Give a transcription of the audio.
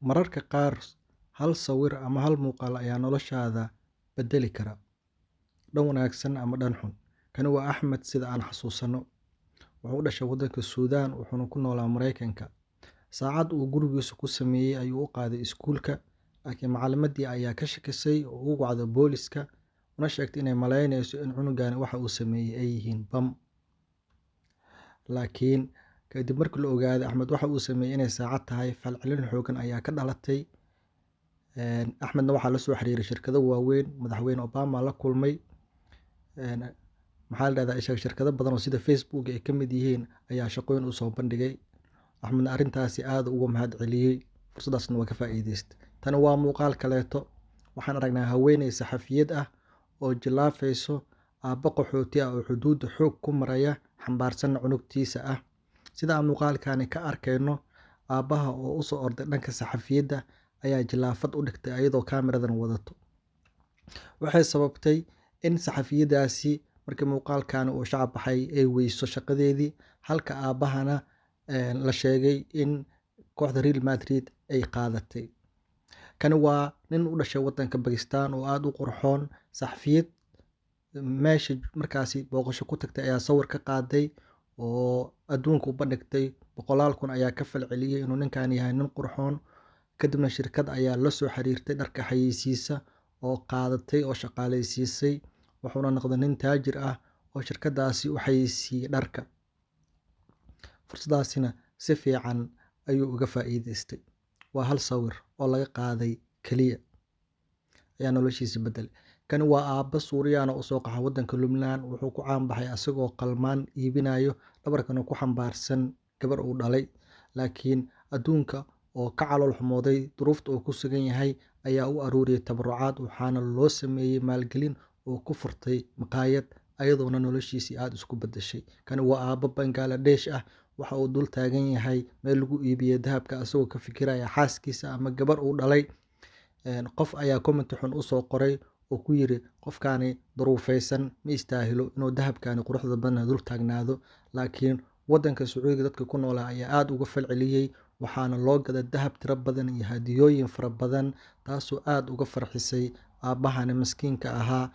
Mararka qaar hal sawir ama hal muuqaal ayaa noloshaada beddeli kara, dhan wanaagsan ama dhan xun. Kani waa Axmed sida aan xasuusano. Wuxuu u dhashay waddanka Suudaan wuxuuna ku noolaa Mareykanka. Saacad uu gurigiisa ku sameeyay ayuu u qaaday iskuulka, laakiin macallimadii ayaa ka shakisay oo u wacday booliiska una sheegtay inay malaynayso in cunugani waxa uu sameeyay ay yihiin bam. Laakiin kadib markii la ogaaday Axmed waxa uu sameeyay inay saacad tahay, falcelin xooggan ayaa ka dhalatay. Axmedna waxaa la soo xiriiray shirkado waaweyn, madaxweyne Obama la kulmay. Maxaa la dhahdaa shirkado badan oo sida Facebook ay ka mid yihiin ayaa shaqooyin u soo bandhigay. Axmedna arrintaasi aad uga mahadceliyay, fursadaasna waa ka faa'iidaystay. Tani waa muuqaal kaleeto. Waxaan aragnaa haweeney saxafiyad ah oo jilaafayso aabbo qaxooti ah oo xuduudda xoog ku maraya, xambaarsan cunugtiisa ah. Sida aan muuqaalkani ka arkayno, aabbaha oo u soo orday dhanka saxafiyadda ayaa jilaafad u dhigtay ayadoo kaamiradan wadato. Waxay sababtay in saxafiyadaasi markii muuqaalkani uu shacab baxay ay weyso shaqadeedii, halka aabbahana la sheegay in kooxda Real Madrid ay qaadatay. Kani waa nin u dhashay waddanka Pakistan oo aad u qurxoon. Saxafiyad meesha markaasi booqasho ku tagtay ayaa sawir ka qaaday oo adduunka u bandhigtay. Boqolaal kun ayaa ka falceliyay inuu ninkan yahay nin qurxoon. Kadibna shirkad ayaa la soo xiriirtay dharka xayeysiisa oo qaadatay oo shaqaaleysiisay. Wuxuuna noqday nin taajir ah oo shirkadaasi u xayeysiiyay dharka. Fursadaasina si fiican ayuu uga faa'iidaystay. Waa hal sawir oo laga qaaday kaliya ayaa noloshiisa beddelay. Kani waa aabba Suuriyaan oo u soo qaxay waddanka Lubnaan. Wuxuu ku caan baxay asagoo qalmaan iibinayo, dhabarkana ku xambaarsan gabar uu dhalay. Laakiin adduunka oo ka calool xumooday duruufta uu ku sugan yahay ayaa u aruuriyay tabarucaad, waxaana loo sameeyay maalgelin oo ku furtay maqaayad, ayadoona noloshiisii aad isku beddeshay. Kani waa aabbo Bangladesh ah. Waxa uu dul taagan yahay meel lagu iibiyo dahabka asagoo ka fikiraya xaaskiisa ama gabar uu dhalay. Qof ayaa comment xun u soo qoray oo ku yiri qofkani duruufaysan ma istaahilo inuu dahabkani quruxda badan dul taagnaado. Laakiin waddanka Sacuudiga dadka ku noolaa ayaa aad uga falceliyay, waxaana loo gaday dahab tiro badan iyo hadiyooyin fara badan, taasoo aad uga farxisay aabbahani miskiinka ahaa.